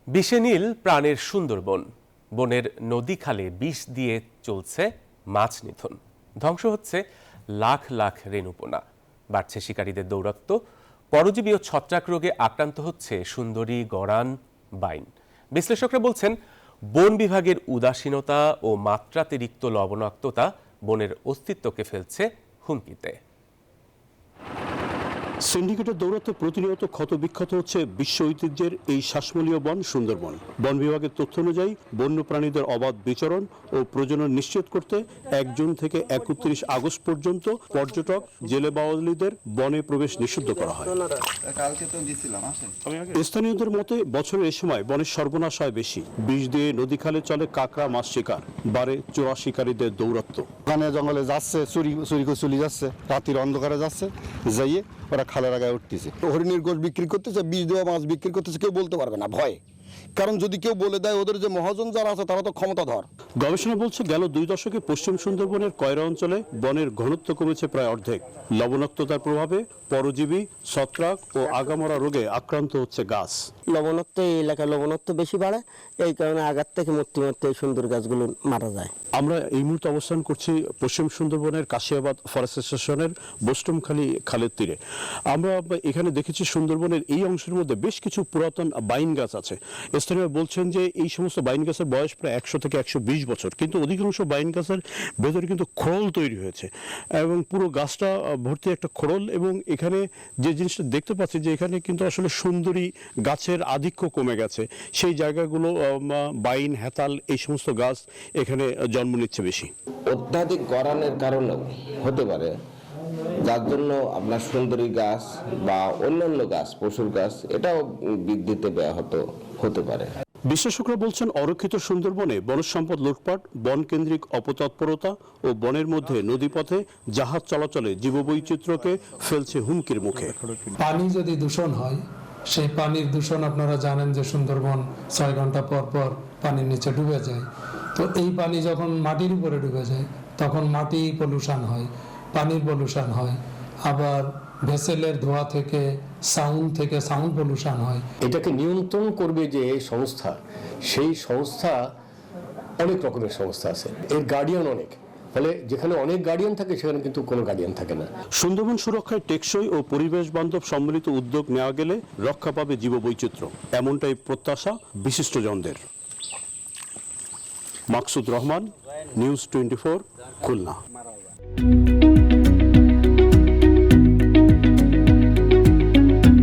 বিষে নীল প্রাণের সুন্দরবন, বনের নদী খালে বিষ দিয়ে চলছে মাছ নিধন, ধ্বংস হচ্ছে লাখ লাখ রেণুপোনা, বাড়ছে শিকারীদের দৌরাত্ম্য, পরজীবী ও ছত্রাক রোগে আক্রান্ত হচ্ছে সুন্দরী, গড়ান, বাইন। বিশ্লেষকরা বলছেন, বন বিভাগের উদাসীনতা ও মাত্রাতিরিক্ত লবণাক্ততা বনের অস্তিত্বকে ফেলছে হুমকিতে। সিন্ডিকেটের দৌরাত্ম্যে প্রতিনিয়ত ক্ষতবিক্ষত হচ্ছে বিশ্ব ঐতিহ্যের এই শ্বাসমূলীয় বন সুন্দরবন। বন বিভাগের তথ্য অনুযায়ী বন্যপ্রাণীদের অবাধ বিচরণ ও প্রজনন নিশ্চিত করতে 1 জুন থেকে 31 আগস্ট পর্যন্ত পর্যটক, জেলে বাওয়ালিদের বনে প্রবেশ নিষিদ্ধ করা হয়। স্থানীয়দের মতে বছরের এই সময় বনের সর্বনাশ হয় বেশি। বিষ দিয়ে নদী খালে চলে কাঁকড়া মাছ শিকার, বাড়ে চোরা শিকারীদের দৌরাত্ম্য। ওখানে জঙ্গলে যাচ্ছে, চুরি করে চলে যাচ্ছে, রাতের অন্ধকারে যাচ্ছে, যাইয়ে ওরা খালের আগায় উঠতেছে। হরিণের গোশ বিক্রি করতেছে, বিষ দেওয়া মাছ বিক্রি করতেছে, কেউ বলতে পারবে না ভয়। কারণ যদি কেউ বলে দেয়, ওদের যে মহাজন যারা আছে তারা তো ক্ষমতাধর। গবেষণা বলছে, গেল 2 দশকে পশ্চিম সুন্দরবনের কয়রা অঞ্চলে বনের ঘনত্ব কমেছে প্রায় অর্ধেক। লবণাক্ততার প্রভাবে পরজীবী, ছত্রাক ও আগামরা রোগে আক্রান্ত হচ্ছে গাছ। লবণাক্ত এই এলাকায় লবণাক্ত বেশি বাড়ে, এই কারণে আগার থেকে মরতে মরতে এই সুন্দর গাছগুলো মারা যায়। আমরা এই মুহূর্তে অবস্থান করছি পশ্চিম সুন্দরবনের কাশিয়াবাদ ফরেস্ট স্টেশনের বোস্টমখালী খালের তীরে। আমরা এখানে দেখেছি সুন্দরবনের এই অংশের মধ্যে বেশ কিছু পুরাতন বাইন গাছ আছে। স্থানীয় বলছেন যে এই সমস্ত বাইন গাছের বয়স প্রায় 100 থেকে 120 বছর, কিন্তু অধিকাংশ বাইন গাছের ভেতরে কিন্তু খোড়ল তৈরি হয়েছে এবং পুরো গাছটা ভর্তি একটা খোড়ল। এবং এখানে যে জিনিসটা দেখতে পাচ্ছি যে এখানে কিন্তু আসলে সুন্দরী গাছের আধিক্য কমে গেছে। সেই জায়গাগুলো বাইন, হেতাল এই সমস্ত গাছ এখানে জন্ম নিচ্ছে বেশি। অত্যাধিক গড়ানের কারণেও হতে পারে, যার জন্য আপনার সুন্দরী গাছ বা অন্যান্য গাছ, পশুর গাছ, এটাও বৃদ্ধিতে ব্যাহত হতে পারে। বিশেষজ্ঞরা বলছেন, অরক্ষিত সুন্দরবনে বনজ সম্পদ লুটপাট, বন কেন্দ্রিক অপতৎপরতা ও বনের মধ্যে নদীপথে জাহাজ চলাচলে জীববৈচিত্র্যকে ফেলছে হুমকির মুখে। পানি যদি দূষণ হয়, সেই পানির দূষণ আপনারা জানেন যে সুন্দরবন 6 ঘন্টা পর পর পানির নিচে ডুবে যায়। তো এই পানি যখন মাটির উপরে ডুবে যায় তখন মাটি পলিউশন হয়, পানির পলিউশন হয়, আবার ভেসেলের ধোঁয়া থেকে সাউন্ড পলিউশন হয়। এটাকে নিয়ন্ত্রণ করবে যে সংস্থা, সেই সংস্থা অনেক রকমের সংস্থা আছে, এর গার্ডিয়ান অনেক, ফলে যেখানে অনেক গার্ডিয়ান থাকে সেখানে কিন্তু কোনো গার্ডিয়ান থাকে না। সুন্দরবন সুরক্ষায় টেকসই ও পরিবেশ বান্ধব সম্মিলিত উদ্যোগ নেওয়া গেলে রক্ষা পাবে জীববৈচিত্র্য, এমনটাই প্রত্যাশা বিশিষ্টজনদের। মাকসুদ রহমান, নিউজ 24, খুলনা।